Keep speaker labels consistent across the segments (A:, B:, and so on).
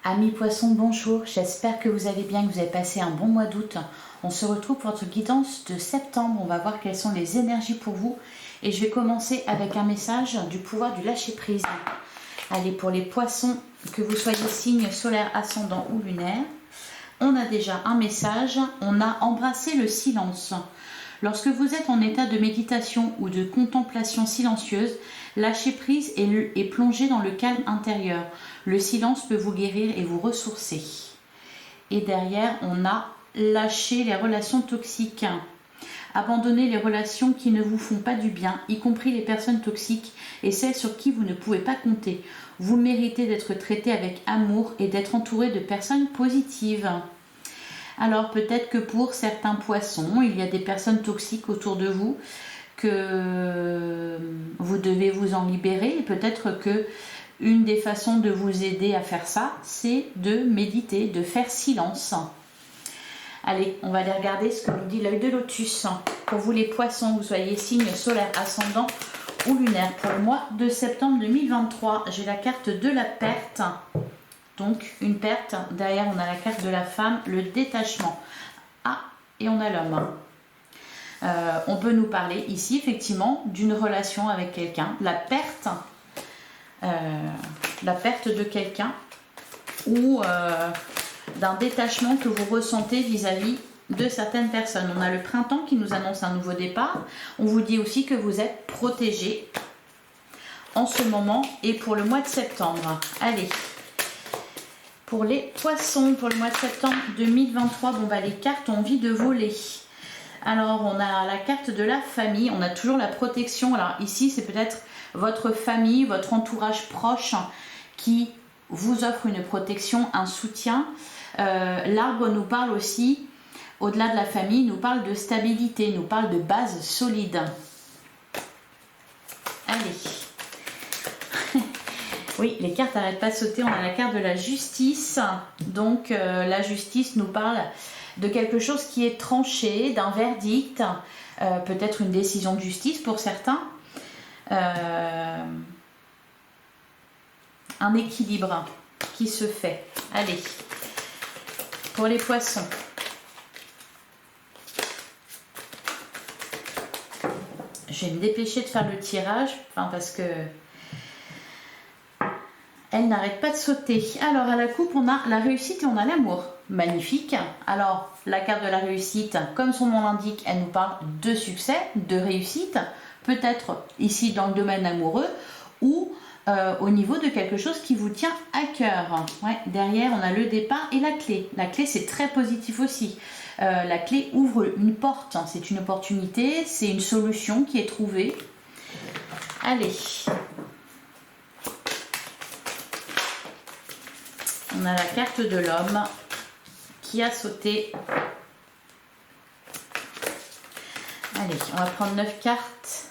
A: Amis poissons, bonjour, j'espère que vous allez bien, que vous avez passé un bon mois d'août. On se retrouve pour votre guidance de septembre, on va voir quelles sont les énergies pour vous. Et je vais commencer avec un message du pouvoir du lâcher prise. Allez, pour les poissons, que vous soyez signe solaire, ascendant ou lunaire, on a déjà un message, on a embrassé le silence. Lorsque vous êtes en état de méditation ou de contemplation silencieuse, lâcher prise et plonger dans le calme intérieur. Le silence peut vous guérir et vous ressourcer. Et derrière, on a lâché les relations toxiques. Abandonner les relations qui ne vous font pas du bien, y compris les personnes toxiques et celles sur qui vous ne pouvez pas compter. Vous méritez d'être traité avec amour et d'être entouré de personnes positives. Alors peut-être que pour certains poissons, il y a des personnes toxiques autour de vous, que vous devez vous en libérer. Et peut-être que une des façons de vous aider à faire ça, c'est de méditer, de faire silence. Allez, on va aller regarder ce que nous dit l'œil de lotus. Pour vous les poissons, vous soyez signe solaire, ascendant ou lunaire. Pour le mois de septembre 2023, j'ai la carte de la perte. Donc une perte, derrière on a la carte de la femme, le détachement. Ah, et on a l'homme. On peut nous parler ici effectivement d'une relation avec quelqu'un, la perte de quelqu'un ou d'un détachement que vous ressentez vis-à-vis de certaines personnes. On a le printemps qui nous annonce un nouveau départ. On vous dit aussi que vous êtes protégé en ce moment et pour le mois de septembre. Allez. Pour les poissons, pour le mois de septembre 2023, bon bah les cartes ont envie de voler. Alors on a la carte de la famille, on a toujours la protection. Alors ici c'est peut-être votre famille, votre entourage proche qui vous offre une protection, un soutien. L'arbre nous parle aussi, au-delà de la famille, nous parle de stabilité, nous parle de base solide. Allez. Oui, les cartes n'arrêtent pas de sauter. On a la carte de la justice. Donc, la justice nous parle de quelque chose qui est tranché, d'un verdict, peut-être une décision de justice pour certains. Un équilibre qui se fait. Allez, pour les poissons. Je vais me dépêcher de faire le tirage, parce que elle n'arrête pas de sauter. Alors, à la coupe, on a la réussite et on a l'amour. Magnifique. Alors, la carte de la réussite, comme son nom l'indique, elle nous parle de succès, de réussite. Peut-être ici dans le domaine amoureux ou au niveau de quelque chose qui vous tient à cœur. Ouais, derrière, on a le départ et la clé. La clé, c'est très positif aussi. La clé ouvre une porte. C'est une opportunité, c'est une solution qui est trouvée. Allez. On a la carte de l'homme qui a sauté. Allez, on va prendre 9 cartes.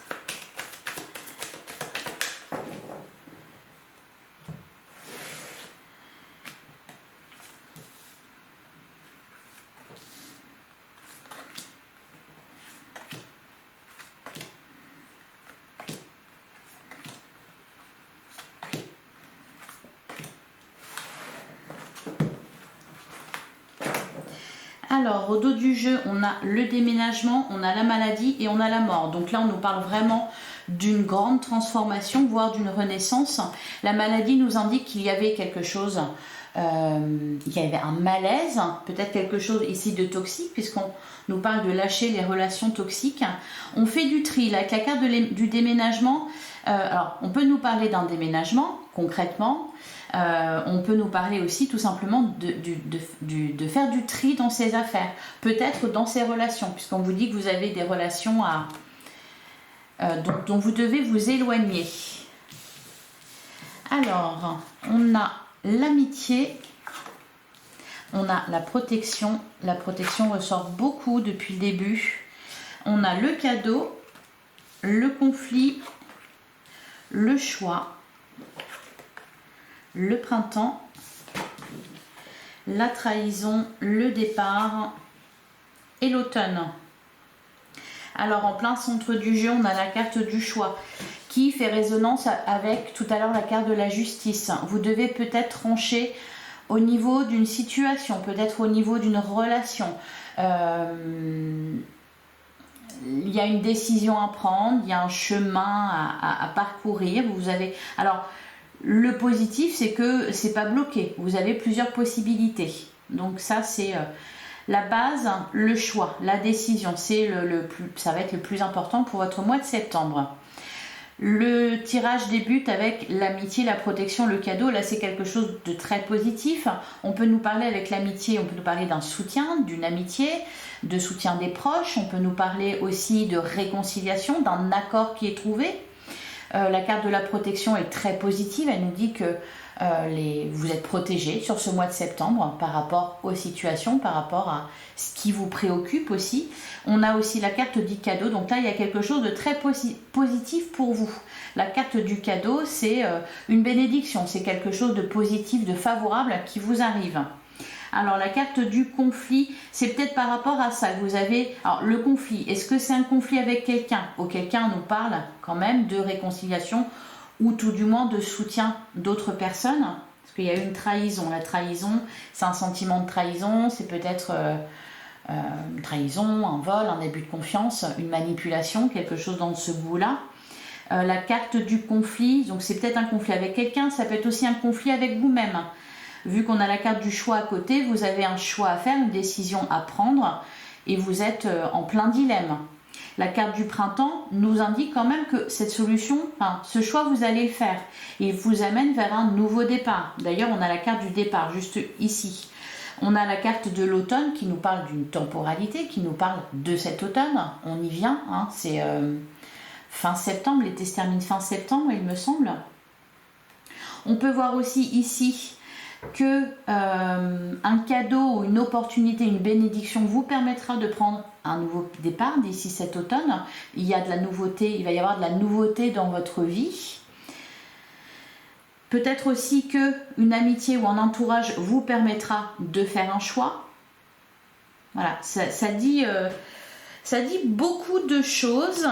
A: Alors, au dos du jeu, on a le déménagement, on a la maladie et on a la mort. Donc là, on nous parle vraiment d'une grande transformation, voire d'une renaissance. La maladie nous indique qu'il y avait quelque chose, il y avait un malaise, peut-être quelque chose ici de toxique, puisqu'on nous parle de lâcher les relations toxiques. On fait du tri, là, avec la carte du déménagement. Alors, on peut nous parler d'un déménagement, concrètement. On peut nous parler aussi tout simplement de faire du tri dans ses affaires, peut-être dans ses relations, puisqu'on vous dit que vous avez des relations dont vous devez vous éloigner. Alors, on a l'amitié, on a la protection ressort beaucoup depuis le début, on a le cadeau, le conflit, le choix, le printemps, la trahison, le départ et l'automne. Alors en plein centre du jeu, on a la carte du choix qui fait résonance avec tout à l'heure la carte de la justice. Vous devez peut-être trancher au niveau d'une situation, peut-être au niveau d'une relation. Il y a une décision à prendre, il y a un chemin à parcourir. Vous avez... Alors, le positif, c'est que c'est pas bloqué. Vous avez plusieurs possibilités. Donc ça, c'est la base, le choix, la décision. C'est ça va être le plus important pour votre mois de septembre. Le tirage débute avec l'amitié, la protection, le cadeau. Là, c'est quelque chose de très positif. On peut nous parler avec l'amitié, on peut nous parler d'un soutien, d'une amitié, de soutien des proches. On peut nous parler aussi de réconciliation, d'un accord qui est trouvé. La carte de la protection est très positive. Elle nous dit que vous êtes protégés sur ce mois de septembre par rapport aux situations, par rapport à ce qui vous préoccupe aussi. On a aussi la carte du cadeau. Donc là, il y a quelque chose de très positif pour vous. La carte du cadeau, c'est une bénédiction. C'est quelque chose de positif, de favorable qui vous arrive. Alors la carte du conflit, c'est peut-être par rapport à ça que vous avez... Alors le conflit, est-ce que c'est un conflit avec quelqu'un? Auquel cas on nous parle quand même de réconciliation ou tout du moins de soutien d'autres personnes. Parce qu'il y a eu une trahison. La trahison, c'est un sentiment de trahison, c'est peut-être une trahison, un vol, un abus de confiance, une manipulation, quelque chose dans ce goût-là. La carte du conflit, donc c'est peut-être un conflit avec quelqu'un, ça peut être aussi un conflit avec vous-même. Vu qu'on a la carte du choix à côté, vous avez un choix à faire, une décision à prendre et vous êtes en plein dilemme. La carte du printemps nous indique quand même que cette solution, ce choix vous allez le faire et il vous amène vers un nouveau départ. D'ailleurs, on a la carte du départ juste ici. On a la carte de l'automne qui nous parle d'une temporalité, qui nous parle de cet automne. On y vient, c'est fin septembre, l'été se termine fin septembre, il me semble. On peut voir aussi ici que un cadeau ou une opportunité, une bénédiction vous permettra de prendre un nouveau départ d'ici cet automne. Il y a de la nouveauté, il va y avoir de la nouveauté dans votre vie. Peut-être aussi que une amitié ou un entourage vous permettra de faire un choix. Voilà, ça dit beaucoup de choses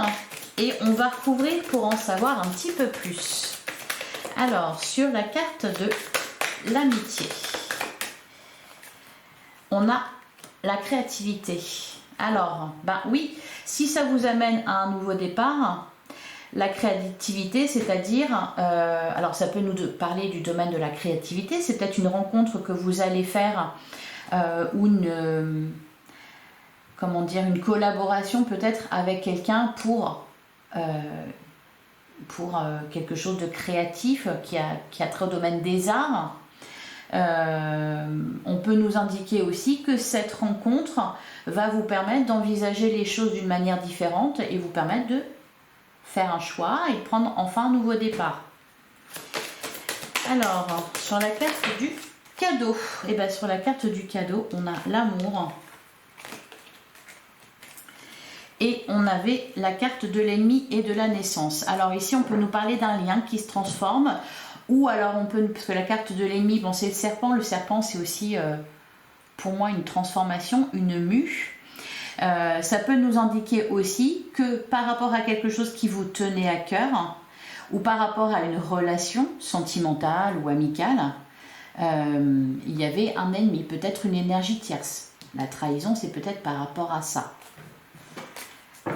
A: et on va recouvrir pour en savoir un petit peu plus. Alors, sur la carte de l'amitié, on a la créativité. Alors, oui, si ça vous amène à un nouveau départ, la créativité, c'est-à-dire, alors ça peut nous parler du domaine de la créativité, c'est peut-être une rencontre que vous allez faire ou une collaboration peut-être avec quelqu'un pour quelque chose de créatif qui a trait au domaine des arts. On peut nous indiquer aussi que cette rencontre va vous permettre d'envisager les choses d'une manière différente et vous permettre de faire un choix et de prendre enfin un nouveau départ. Alors, sur la carte du cadeau, sur la carte du cadeau, on a l'amour et on avait la carte de l'ennemi et de la naissance. Alors ici, on peut nous parler d'un lien qui se transforme. Ou alors on peut, parce que la carte de l'ennemi, c'est le serpent c'est aussi pour moi une transformation, une mue. Ça peut nous indiquer aussi que par rapport à quelque chose qui vous tenait à cœur, ou par rapport à une relation sentimentale ou amicale, il y avait un ennemi, peut-être une énergie tierce. La trahison, c'est peut-être par rapport à ça.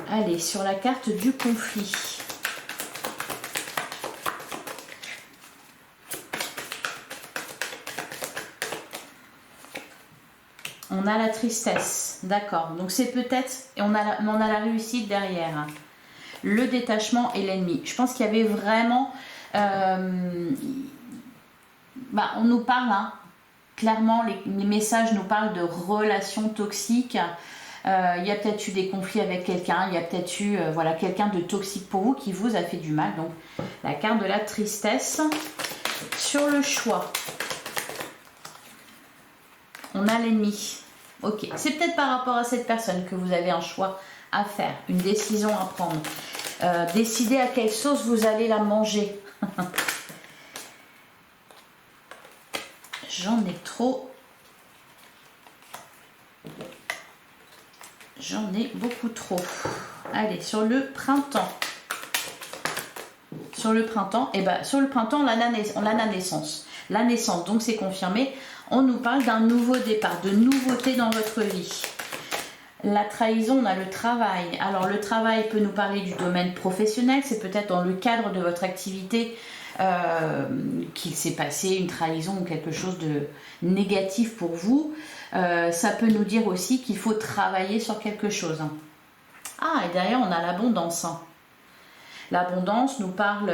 A: Allez, sur la carte du conflit. On a la tristesse, d'accord. Donc c'est peut-être, et on a la réussite derrière. Le détachement et l'ennemi. Je pense qu'il y avait vraiment... on nous parle, clairement, les messages nous parlent de relations toxiques. Il y a peut-être eu des conflits avec quelqu'un, il y a peut-être eu quelqu'un de toxique pour vous qui vous a fait du mal. Donc la carte de la tristesse. Sur le choix, on a l'ennemi. Ok, c'est peut-être par rapport à cette personne que vous avez un choix à faire, une décision à prendre. Décider à quelle sauce vous allez la manger. J'en ai trop. J'en ai beaucoup trop. Allez, sur le printemps. Sur le printemps, on a la naissance. La naissance, donc c'est confirmé. on nous parle d'un nouveau départ, de nouveautés dans votre vie. La trahison, on a le travail. Alors le travail peut nous parler du domaine professionnel, c'est peut-être dans le cadre de votre activité qu'il s'est passé une trahison ou quelque chose de négatif pour vous. Ça peut nous dire aussi qu'il faut travailler sur quelque chose. Ah, et derrière on a l'abondance. L'abondance nous parle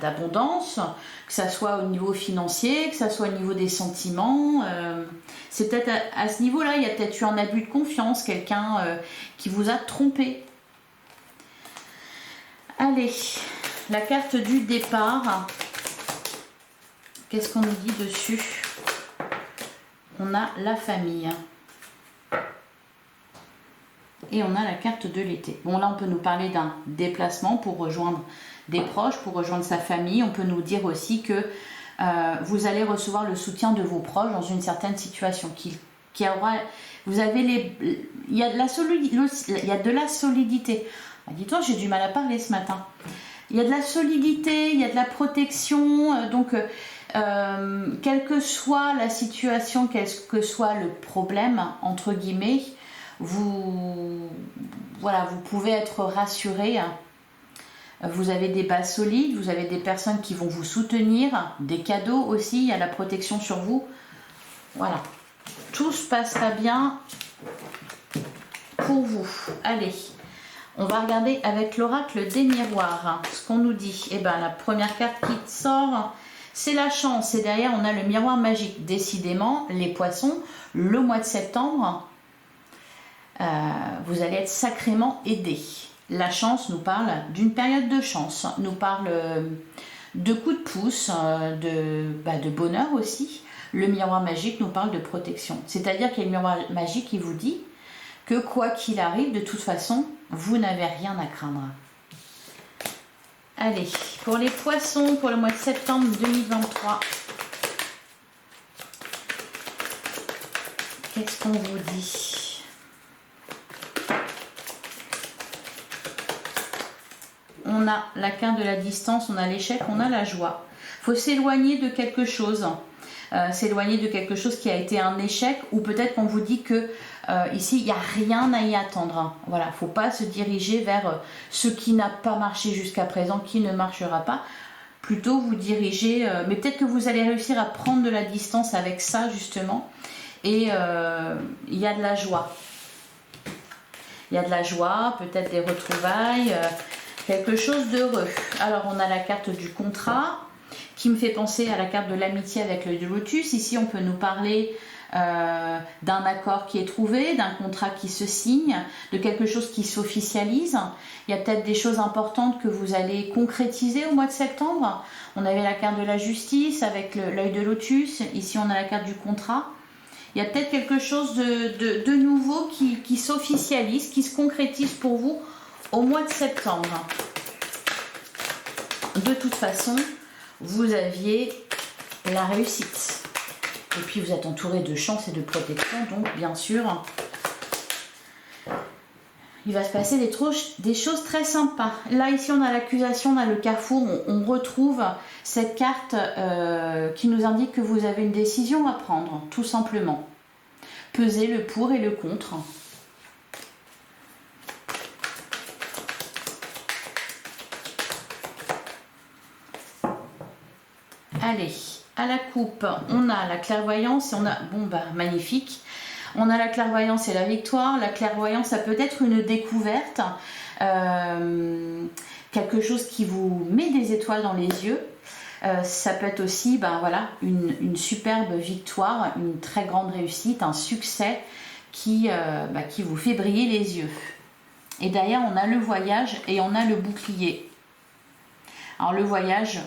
A: d'abondance, que ça soit au niveau financier, que ça soit au niveau des sentiments. C'est peut-être à ce niveau-là, il y a peut-être eu un abus de confiance, quelqu'un qui vous a trompé. Allez, la carte du départ. Qu'est-ce qu'on nous dit dessus? On a la famille. Et on a la carte de l'été. Bon, là, on peut nous parler d'un déplacement pour rejoindre des proches, pour rejoindre sa famille. On peut nous dire aussi que vous allez recevoir le soutien de vos proches dans une certaine situation. Vous avez il y a de la solidité. Ah, dis-toi, j'ai du mal à parler ce matin. Il y a de la solidité, il y a de la protection. Donc, quelle que soit la situation, quel que soit le problème, entre guillemets, vous pouvez être rassuré. Vous avez des bases solides, vous avez des personnes qui vont vous soutenir, des cadeaux aussi, il y a la protection sur vous. Voilà, tout se passera bien pour vous. Allez, on va regarder avec l'oracle des miroirs ce qu'on nous dit. Eh bien, la première carte qui sort, c'est la chance. Et derrière, on a le miroir magique. Décidément, les poissons, le mois de septembre, vous allez être sacrément aidés. La chance nous parle d'une période de chance, nous parle de coups de pouce, de bonheur aussi. Le miroir magique nous parle de protection. C'est-à-dire qu'il y a le miroir magique qui vous dit que quoi qu'il arrive, de toute façon, vous n'avez rien à craindre. Allez, pour les poissons, pour le mois de septembre 2023, qu'est-ce qu'on vous dit ? On a la carte de la distance, on a l'échec, on a la joie. Il faut s'éloigner de quelque chose. S'éloigner de quelque chose qui a été un échec, ou peut-être qu'on vous dit que ici, il n'y a rien à y attendre. Voilà, il ne faut pas se diriger vers ce qui n'a pas marché jusqu'à présent, qui ne marchera pas. Plutôt vous diriger, mais peut-être que vous allez réussir à prendre de la distance avec ça, justement. Et il y a de la joie. Il y a de la joie, peut-être des retrouvailles, quelque chose d'heureux. Alors, on a la carte du contrat, qui me fait penser à la carte de l'amitié avec le lotus. Ici, on peut nous parler d'un accord qui est trouvé, d'un contrat qui se signe, de quelque chose qui s'officialise. Il y a peut-être des choses importantes que vous allez concrétiser au mois de septembre. On avait la carte de la justice avec l'œil de lotus. Ici, on a la carte du contrat. Il y a peut-être quelque chose de nouveau qui s'officialise, qui se concrétise pour vous au mois de septembre. De toute façon, vous aviez la réussite. Et puis vous êtes entouré de chance et de protection, donc bien sûr, il va se passer des choses très sympas. Là, ici, on a l'accusation, on a le carrefour, on retrouve cette carte qui nous indique que vous avez une décision à prendre, tout simplement. Pesez le pour et le contre. Allez, à la coupe, on a la clairvoyance et on a, magnifique. On a la clairvoyance et la victoire. La clairvoyance, ça peut être une découverte, quelque chose qui vous met des étoiles dans les yeux. Ça peut être aussi une superbe victoire, une très grande réussite, un succès qui vous fait briller les yeux. Et derrière, on a le voyage et on a le bouclier. Alors le voyage,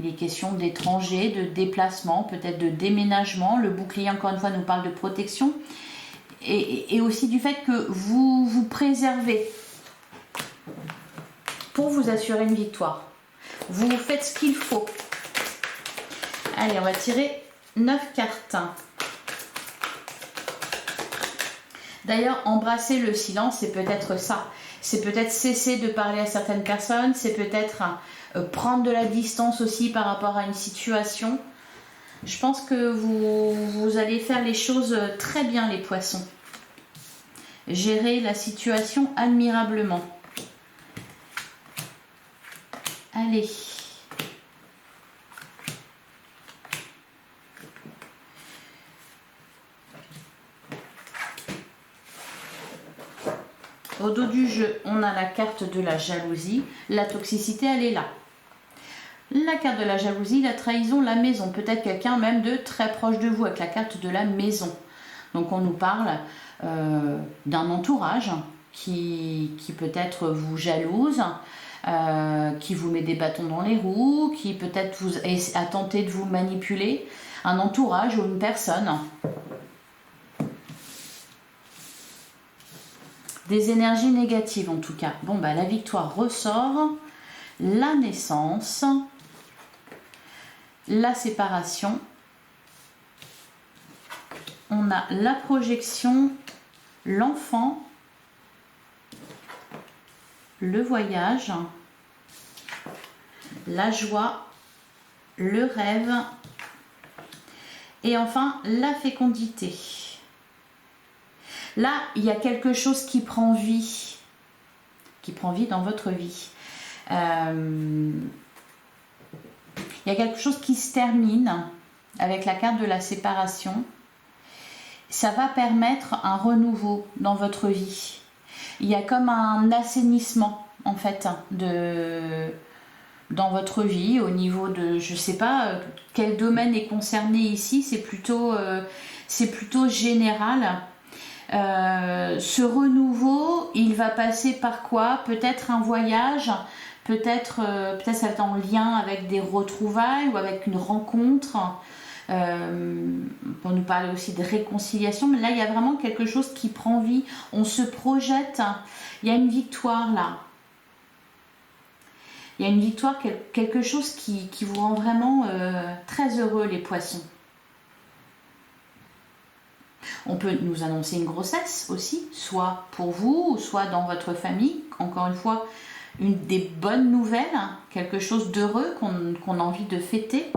A: il est question d'étrangers, de déplacement, peut-être de déménagement. Le bouclier, encore une fois, nous parle de protection. Et aussi du fait que vous vous préservez pour vous assurer une victoire. Vous faites ce qu'il faut. Allez, on va tirer 9 cartes. D'ailleurs, embrasser le silence, c'est peut-être ça. C'est peut-être cesser de parler à certaines personnes. C'est peut-être prendre de la distance aussi par rapport à une situation. Je pense que vous allez faire les choses très bien, les poissons. Gérer la situation admirablement. Allez. Au dos du jeu, on a la carte de la jalousie. La toxicité, elle est là. La carte de la jalousie, la trahison, la maison. Peut-être quelqu'un même de très proche de vous avec la carte de la maison. Donc on nous parle d'un entourage qui peut-être vous jalouse, qui vous met des bâtons dans les roues, qui peut-être a tenté de vous manipuler. Un entourage ou une personne. Des énergies négatives en tout cas. Bon, bah la victoire ressort. La naissance. La séparation. On a la projection, l'enfant, le voyage, la joie, le rêve et enfin la fécondité. Là, il y a quelque chose qui prend vie dans votre vie. Il y a quelque chose qui se termine avec la carte de la séparation. Ça va permettre un renouveau dans votre vie. Il y a comme un assainissement en fait dans votre vie au niveau de, je sais pas quel domaine est concerné ici, c'est plutôt général. Ce renouveau, il va passer par quoi? Peut-être un voyage, peut-être ça va être en lien avec des retrouvailles ou avec une rencontre. Pour nous parler aussi de réconciliation, mais là il y a vraiment quelque chose qui prend vie, on se projette, il y a une victoire là, il y a une victoire, quelque chose qui vous rend vraiment très heureux les poissons. On peut nous annoncer une grossesse aussi, soit pour vous ou soit dans votre famille, encore une fois des bonnes nouvelles, quelque chose d'heureux qu'on a envie de fêter.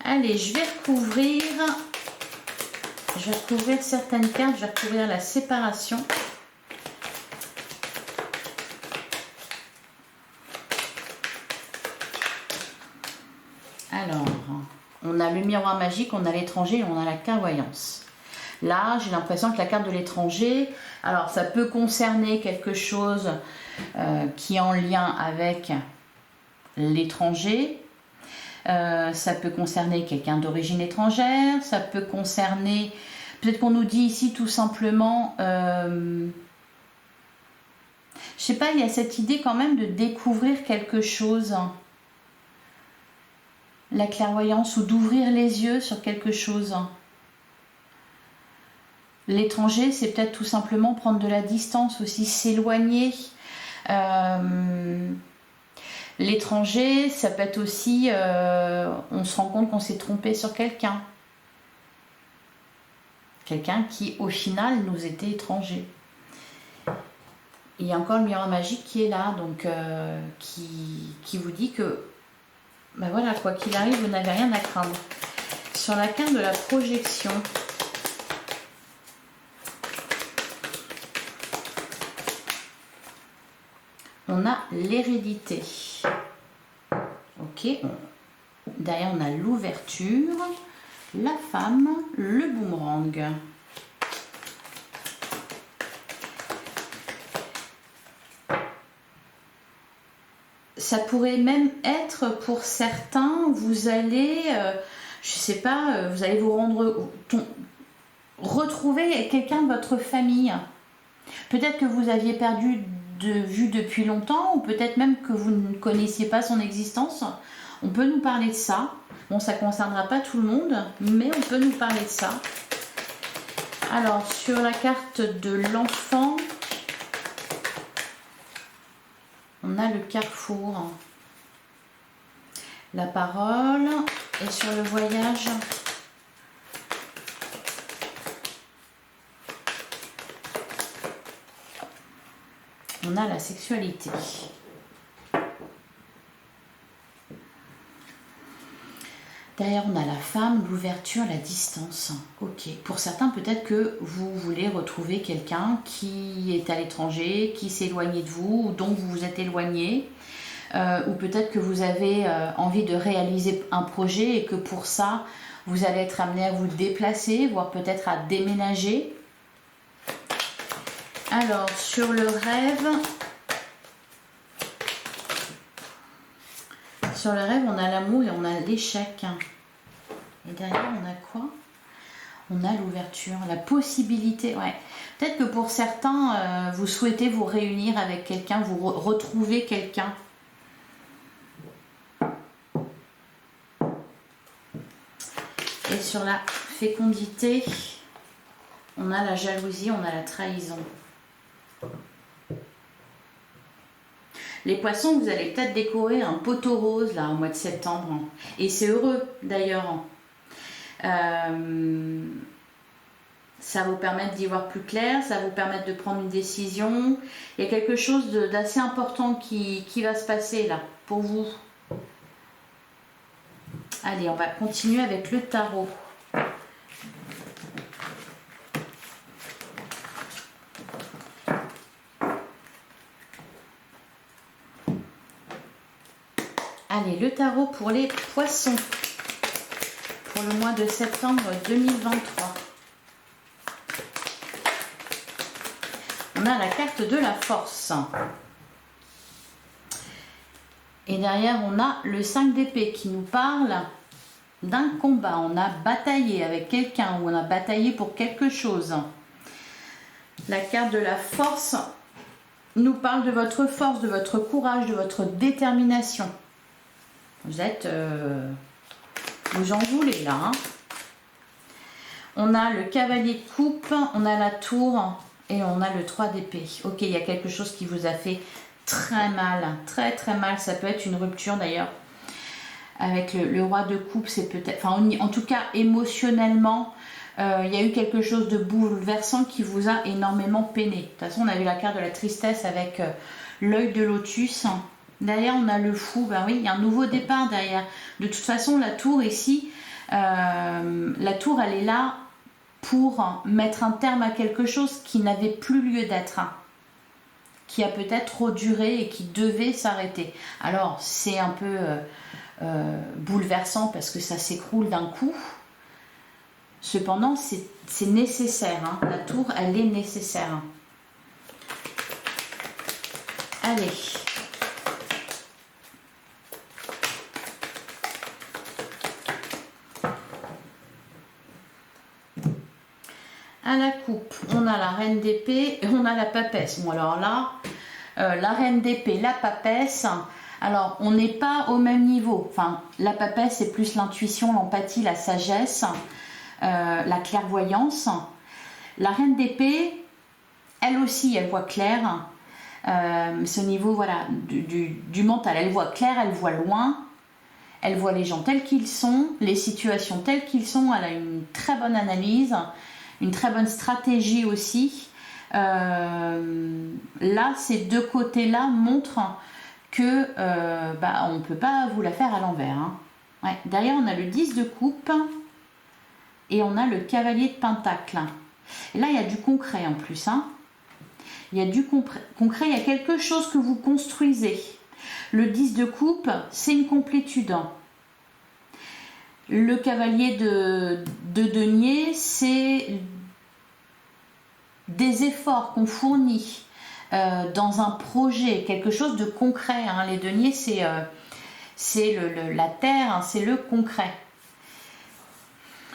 A: Allez, je vais recouvrir certaines cartes, je vais recouvrir la séparation. Alors, on a le miroir magique, on a l'étranger et on a la clairvoyance. Là, j'ai l'impression que la carte de l'étranger, alors ça peut concerner quelque chose qui est en lien avec l'étranger. Ça peut concerner quelqu'un d'origine étrangère, ça peut concerner, peut-être qu'on nous dit ici tout simplement, je sais pas, il y a cette idée quand même de découvrir quelque chose, la clairvoyance ou d'ouvrir les yeux sur quelque chose. L'étranger, c'est peut-être tout simplement prendre de la distance aussi, s'éloigner. L'étranger, ça peut être aussi, on se rend compte qu'on s'est trompé sur quelqu'un. Quelqu'un qui, au final, nous était étranger. Il y a encore le miroir magique qui est là, donc qui vous dit que, ben voilà, quoi qu'il arrive, vous n'avez rien à craindre. Sur la carte de la projection, on a l'hérédité. Ok. Derrière, on a l'ouverture, la femme, le boomerang. Ça pourrait même être pour certains, vous allez, je sais pas, vous allez vous retrouver quelqu'un de votre famille. Peut-être que vous aviez perdu de vue depuis longtemps, ou peut-être même que vous ne connaissiez pas son existence. On peut nous parler de ça. Bon, ça ne concernera pas tout le monde, mais on peut nous parler de ça. Alors, sur la carte de l'enfant, on a le carrefour, la parole, et sur le voyage, on a la sexualité. Derrière, on a la femme, l'ouverture, la distance. Ok. Pour certains, peut-être que vous voulez retrouver quelqu'un qui est à l'étranger, qui s'est éloigné de vous, ou dont vous vous êtes éloigné. Ou peut-être que vous avez envie de réaliser un projet et que pour ça, vous allez être amené à vous déplacer, voire peut-être à déménager. Alors, sur le rêve... Sur le rêve, on a l'amour et on a l'échec. Et derrière, on a quoi? On a l'ouverture, la possibilité. Ouais. Peut-être que pour certains, vous souhaitez vous réunir avec quelqu'un, vous retrouver quelqu'un. Et sur la fécondité, on a la jalousie, on a la trahison. Les poissons, vous allez peut-être décorer un poteau rose là au mois de septembre. Et c'est heureux d'ailleurs. Ça va vous permettre d'y voir plus clair, ça va vous permettre de prendre une décision. Il y a quelque chose d'assez important qui va se passer là pour vous. Allez, on va continuer avec le tarot. Allez, le tarot pour les poissons pour le mois de septembre 2023. On a la carte de la force. Et derrière, on a le 5 d'épée qui nous parle d'un combat. On a bataillé avec quelqu'un ou on a bataillé pour quelque chose. La carte de la force nous parle de votre force, de votre courage, de votre détermination. Vous êtes... vous en voulez là. Hein. On a le cavalier de coupe, on a la tour et on a le 3 d'épée. Ok, il y a quelque chose qui vous a fait très mal, très très mal. Ça peut être une rupture d'ailleurs. Avec le roi de coupe, c'est peut-être... Enfin, en tout cas, émotionnellement, il y a eu quelque chose de bouleversant qui vous a énormément peiné. De toute façon, on a eu la carte de la tristesse avec l'œil de lotus. Derrière, on a le fou. Ben oui, il y a un nouveau départ derrière. De toute façon, la tour ici, la tour, elle est là pour mettre un terme à quelque chose qui n'avait plus lieu d'être, qui a peut-être trop duré et qui devait s'arrêter. Alors, c'est un peu bouleversant parce que ça s'écroule d'un coup. Cependant, c'est nécessaire. Hein. La tour, elle est nécessaire. Allez. À la coupe, on a la reine d'épée et on a la papesse. Bon, alors là, la reine d'épée, la papesse, alors on n'est pas au même niveau. Enfin, la papesse, c'est plus l'intuition, l'empathie, la sagesse, la clairvoyance. La reine d'épée, elle aussi, elle voit clair. Ce niveau, voilà, du mental, elle voit clair, elle voit loin. Elle voit les gens tels qu'ils sont, les situations telles qu'ils sont. Elle a une très bonne analyse. Une très bonne stratégie aussi. Là, ces deux côtés-là montrent que on ne peut pas vous la faire à l'envers. Hein. Ouais. Derrière, on a le 10 de coupe et on a le cavalier de pentacle. Et là, il y a du concret en plus. Hein. Il y a du concret, il y a quelque chose que vous construisez. Le 10 de coupe, c'est une complétude. Le cavalier de denier, c'est des efforts qu'on fournit dans un projet, quelque chose de concret. Hein. Les deniers, c'est la terre, hein, c'est le concret.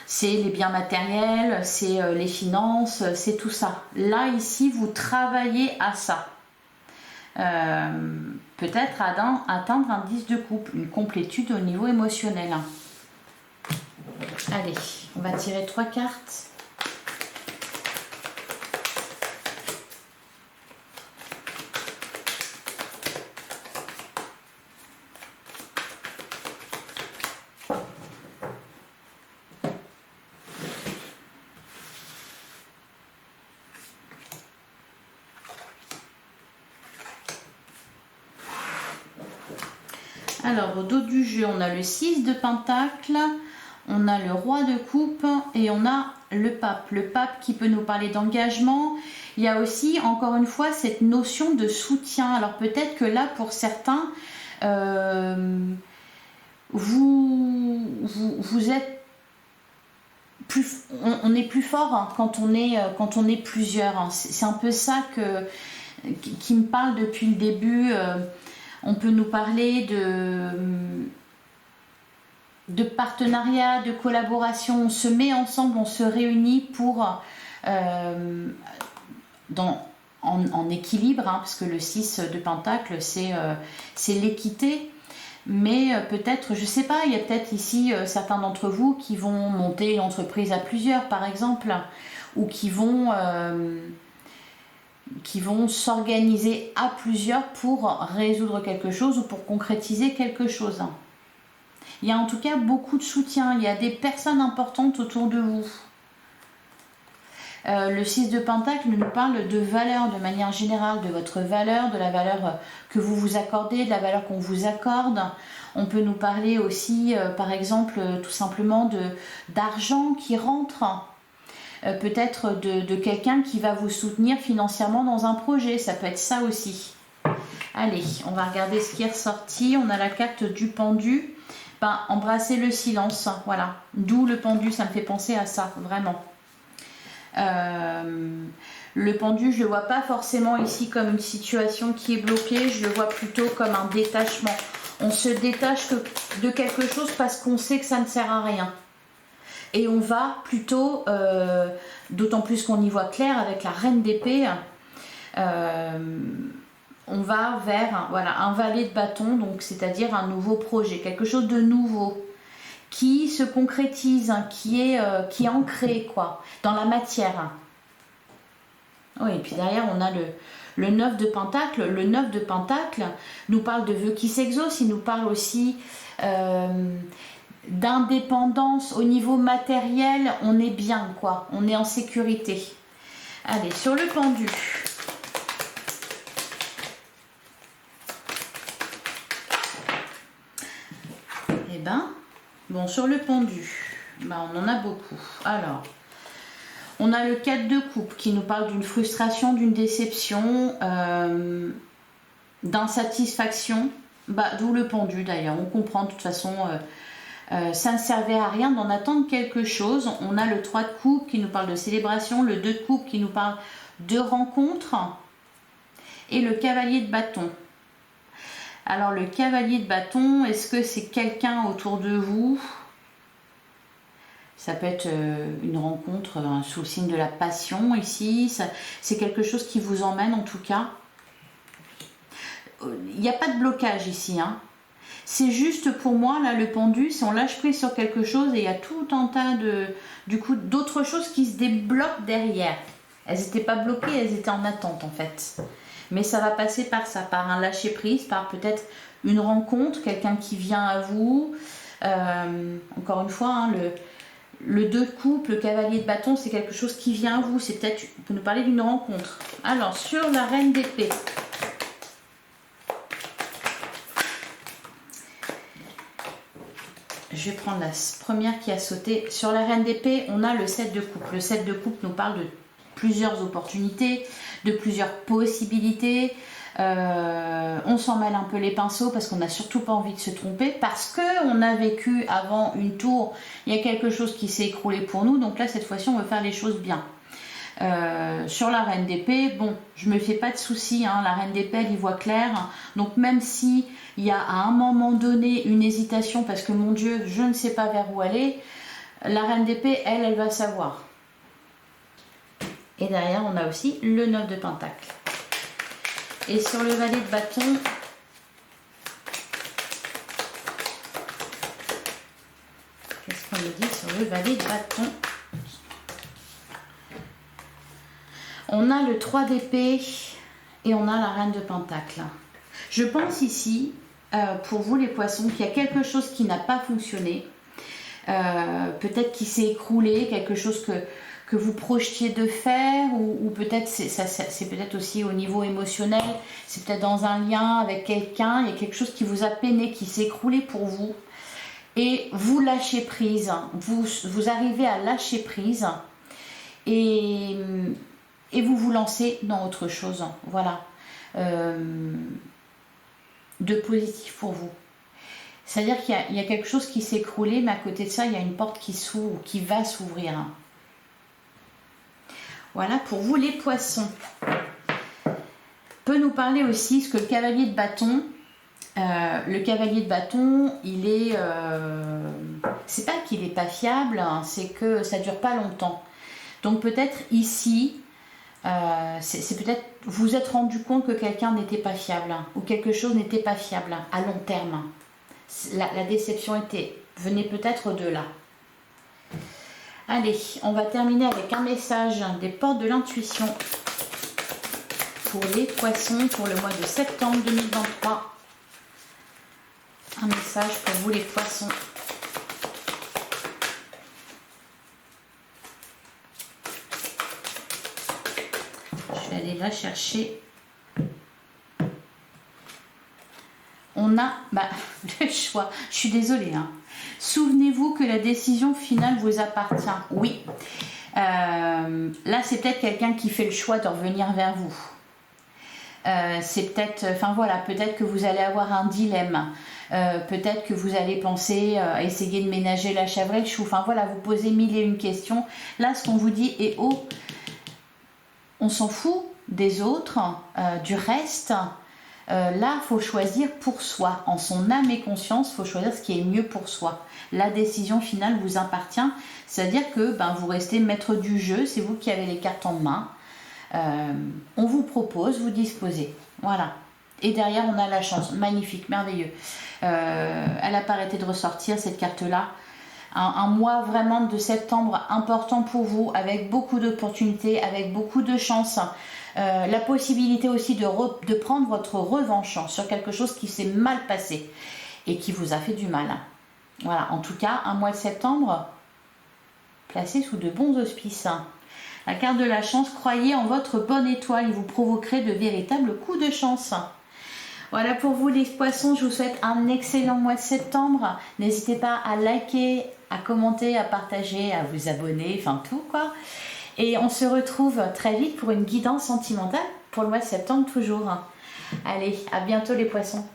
A: C'est les biens matériels, c'est les finances, c'est tout ça. Là, ici, vous travaillez à ça. Peut-être atteindre un 10 de coupe, une complétude au niveau émotionnel. Allez, on va tirer 3 cartes. Alors, au dos du jeu, on a le 6 de pentacle, On a le roi de coupe et on a le pape. Le pape qui peut nous parler d'engagement. Il y a aussi, encore une fois, cette notion de soutien. Alors peut-être que là, pour certains, vous êtes plus, on est plus fort hein, quand on est plusieurs. Hein. C'est un peu ça qui me parle depuis le début. On peut nous parler de partenariat, de collaboration. On se met ensemble, on se réunit pour en équilibre, hein, parce que le 6 de Pentacle, c'est l'équité. Mais peut-être, je ne sais pas, il y a peut-être ici certains d'entre vous qui vont monter une entreprise à plusieurs, par exemple, ou qui vont s'organiser à plusieurs pour résoudre quelque chose ou pour concrétiser quelque chose. Il y a en tout cas beaucoup de soutien, il y a des personnes importantes autour de vous. Le 6 de Pentacle nous parle de valeur de manière générale, de votre valeur, de la valeur que vous vous accordez, de la valeur qu'on vous accorde. On peut nous parler aussi, par exemple, tout simplement d'argent qui rentre. Peut-être de quelqu'un qui va vous soutenir financièrement dans un projet, ça peut être ça aussi. Allez, on va regarder ce qui est ressorti. On a la carte du pendu. Ben, embrasser le silence, voilà. D'où le pendu, ça me fait penser à ça, vraiment. Le pendu, je ne le vois pas forcément ici comme une situation qui est bloquée, je le vois plutôt comme un détachement. On se détache de quelque chose parce qu'on sait que ça ne sert à rien. Et on va plutôt, d'autant plus qu'on y voit clair avec la reine d'épée, on va vers voilà, un valet de bâton, donc c'est-à-dire un nouveau projet, quelque chose de nouveau qui se concrétise, hein, qui est ancré quoi, dans la matière. Oui, et puis derrière on a le 9 de Pentacle. Le 9 de Pentacle nous parle de vœux qui s'exaucent, il nous parle aussi d'indépendance au niveau matériel, on est bien quoi, on est en sécurité. Allez, sur le pendu. Eh ben, bon, sur le pendu, ben, on en a beaucoup. Alors, on a le 4 de coupe qui nous parle d'une frustration, d'une déception, d'insatisfaction. Bah, d'où le pendu d'ailleurs. On comprend de toute façon, ça ne servait à rien d'en attendre quelque chose. On a le 3 de coupe qui nous parle de célébration, le 2 de coupe qui nous parle de rencontre et le cavalier de bâton. Alors le cavalier de bâton, est-ce que c'est quelqu'un autour de vous? Ça peut être une rencontre sous le signe de la passion ici. C'est quelque chose qui vous emmène en tout cas. Il n'y a pas de blocage ici. Hein. C'est juste pour moi, là, le pendu, si on lâche prise sur quelque chose et il y a tout un tas d'autres choses qui se débloquent derrière. Elles n'étaient pas bloquées, elles étaient en attente en fait. Mais ça va passer par ça, par un lâcher prise, par peut-être une rencontre, quelqu'un qui vient à vous. Encore une fois, hein, le 2 de coupe, le cavalier de bâton, c'est quelque chose qui vient à vous. C'est peut-être, on peut nous parler d'une rencontre. Alors, sur la reine d'épée. Je vais prendre la première qui a sauté. Sur la reine d'épée, on a le 7 de coupe. Le 7 de coupe nous parle de plusieurs opportunités, de plusieurs possibilités. On s'en mêle un peu les pinceaux parce qu'on n'a surtout pas envie de se tromper, parce qu'on a vécu avant une tour, il y a quelque chose qui s'est écroulé pour nous, donc là cette fois-ci on veut faire les choses bien. Sur la reine d'épée, bon, je me fais pas de soucis, hein, la reine d'épée elle y voit clair, donc même si il y a à un moment donné une hésitation parce que mon Dieu je ne sais pas vers où aller, la reine d'épée elle va savoir. Et derrière on a aussi le 9 de pentacle. Et sur le valet de bâton, qu'est-ce qu'on me dit sur le valet de bâton? On a le 3 d'épée et on a la reine de pentacle. Je pense ici, pour vous les poissons, qu'il y a quelque chose qui n'a pas fonctionné. Peut-être qui s'est écroulé, quelque chose que vous projetiez de faire, ou peut-être c'est peut-être aussi au niveau émotionnel, c'est peut-être dans un lien avec quelqu'un, il y a quelque chose qui vous a peiné, qui s'est écroulé pour vous. et vous lâchez prise. Vous arrivez à lâcher prise et vous lancez dans autre chose. Voilà. De positif pour vous. C'est-à-dire qu'il y a quelque chose qui s'est écroulé, mais à côté de ça, il y a une porte qui s'ouvre ou qui va s'ouvrir. Voilà pour vous les poissons. Peut nous parler aussi ce que le cavalier de bâton. Le cavalier de bâton, il est... c'est pas qu'il n'est pas fiable, hein, c'est que ça dure pas longtemps. Donc peut-être ici, c'est peut-être vous vous êtes rendu compte que quelqu'un n'était pas fiable ou quelque chose n'était pas fiable à long terme. La déception venait peut-être de là. Allez, on va terminer avec un message des portes de l'intuition pour les poissons pour le mois de septembre 2023. Un message pour vous les poissons. Je vais aller la chercher. On a le choix. Je suis désolée. Hein. Souvenez-vous que la décision finale vous appartient. Oui. Là, c'est peut-être quelqu'un qui fait le choix de revenir vers vous. C'est peut-être, enfin voilà, peut-être que vous allez avoir un dilemme. Peut-être que vous allez penser essayer de ménager la chèvre et le chou. Enfin voilà, vous posez mille et une questions. Là, ce qu'on vous dit est on s'en fout des autres, du reste. Là, il faut choisir pour soi. En son âme et conscience, il faut choisir ce qui est mieux pour soi. La décision finale vous appartient. C'est-à-dire que vous restez maître du jeu. C'est vous qui avez les cartes en main. On vous propose, vous disposez. Voilà. Et derrière, on a la chance. Magnifique, merveilleux. Elle n'a pas arrêté de ressortir, cette carte-là. Un mois vraiment de septembre important pour vous, avec beaucoup d'opportunités, avec beaucoup de chance. La possibilité aussi de prendre votre revanche sur quelque chose qui s'est mal passé et qui vous a fait du mal. Voilà, en tout cas, un mois de septembre placé sous de bons auspices. La carte de la chance, croyez en votre bonne étoile, il vous provoquerait de véritables coups de chance. Voilà pour vous les poissons, je vous souhaite un excellent mois de septembre. N'hésitez pas à liker, à commenter, à partager, à vous abonner, enfin tout quoi. Et on se retrouve très vite pour une guidance sentimentale pour le mois de septembre toujours. Allez, à bientôt les poissons.